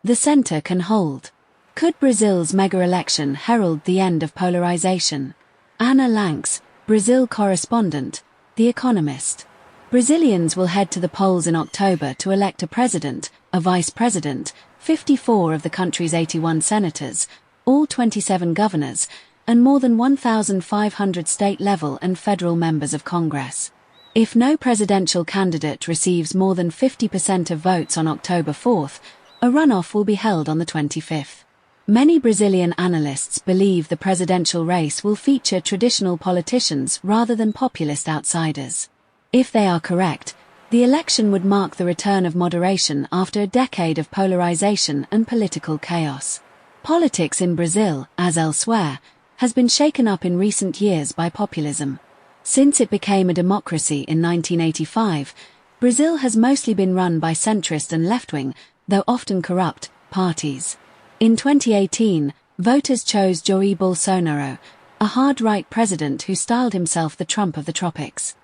The center can hold. Could Brazil's mega-election herald the end of polarization? Ana Lanks, Brazil correspondent, The Economist. Brazilians will head to the polls in October to elect a president, a vice president, 54 of the country's 81 senators, all 27 governors, and more than 1,500 state-level and federal members of Congress. If no presidential candidate receives more than 50% of votes on October 4th, a runoff will be held on the 25th. Many Brazilian analysts believe the presidential race will feature traditional politicians rather than populist outsiders. If they are correct, the election would mark the return of moderation after a decade of polarization and political chaos. Politics in Brazil, as elsewhere, has been shaken up in recent years by populism. Since it became a democracy in 1985, Brazil has mostly been run by centrist and left-wing, though often corrupt, parties. In 2018, voters chose Jair Bolsonaro, a hard-right president who styled himself the Trump of the tropics.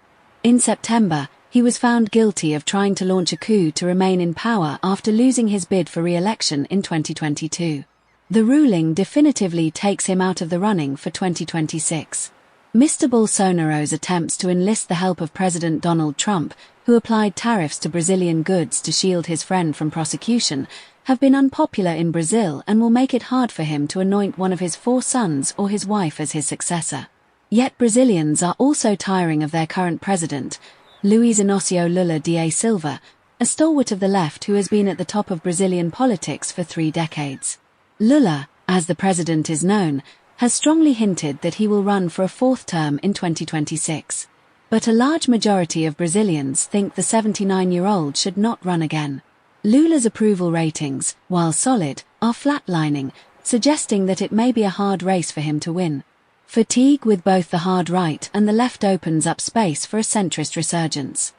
In September, he was found guilty of trying to launch a coup to remain in power after losing his bid for re-election in 2022. The ruling definitively takes him out of the running for 2026. Mr. Bolsonaro's attempts to enlist the help of President Donald Trump, who applied tariffs to Brazilian goods to shield his friend from prosecution, have been unpopular in Brazil and will make it hard for him to anoint one of his 4 sons or his wife as his successor. Yet Brazilians are also tiring of their current president, Luiz Inácio Lula da Silva, a stalwart of the left who has been at the top of Brazilian politics for 3 decades. Lula, as the president is known, has strongly hinted that he will run for a 4th term in 2026. But a large majority of Brazilians think the 79-year-old should not run again. Lula's approval ratings, while solid, are flatlining, suggesting that it may be a hard race for him to win. Fatigue with both the hard right and the left opens up space for a centrist resurgence.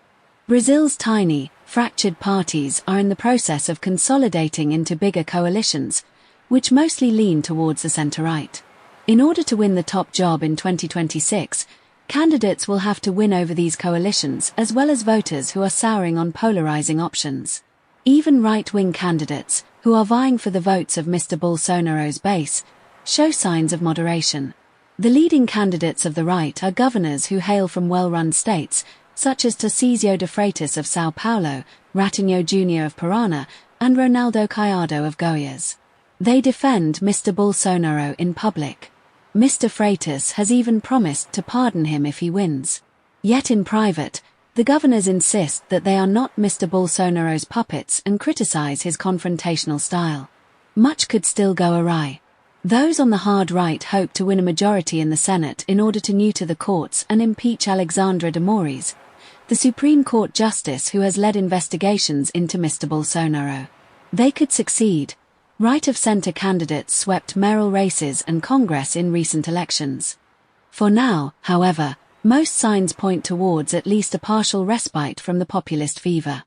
Brazil's tiny, fractured parties are in the process of consolidating into bigger coalitions, which mostly lean towards the center-right. In order to win the top job in 2026, candidates will have to win over these coalitions as well as voters who are souring on polarizing options. Even right-wing candidates, who are vying for the votes of Mr. Bolsonaro's base, show signs of moderation. The leading candidates of the right are governors who hail from well-run states, such as Tarcísio de Freitas of São Paulo, Ratinho Jr. of Paraná, and Ronaldo Caiado of Goiás. They defend Mr. Bolsonaro in public. Mr. Freitas has even promised to pardon him if he wins. Yet in private, the governors insist that they are not Mr. Bolsonaro's puppets and criticize his confrontational style. Much could still go awry. Those on the hard right hope to win a majority in the Senate in order to neuter the courts and impeach Alexandre de Moraes, the Supreme Court justice who has led investigations into Mr. Bolsonaro. They could succeed. Right-of-center candidates swept mayoral races and Congress in recent elections. For now, however, most signs point towards at least a partial respite from the populist fever.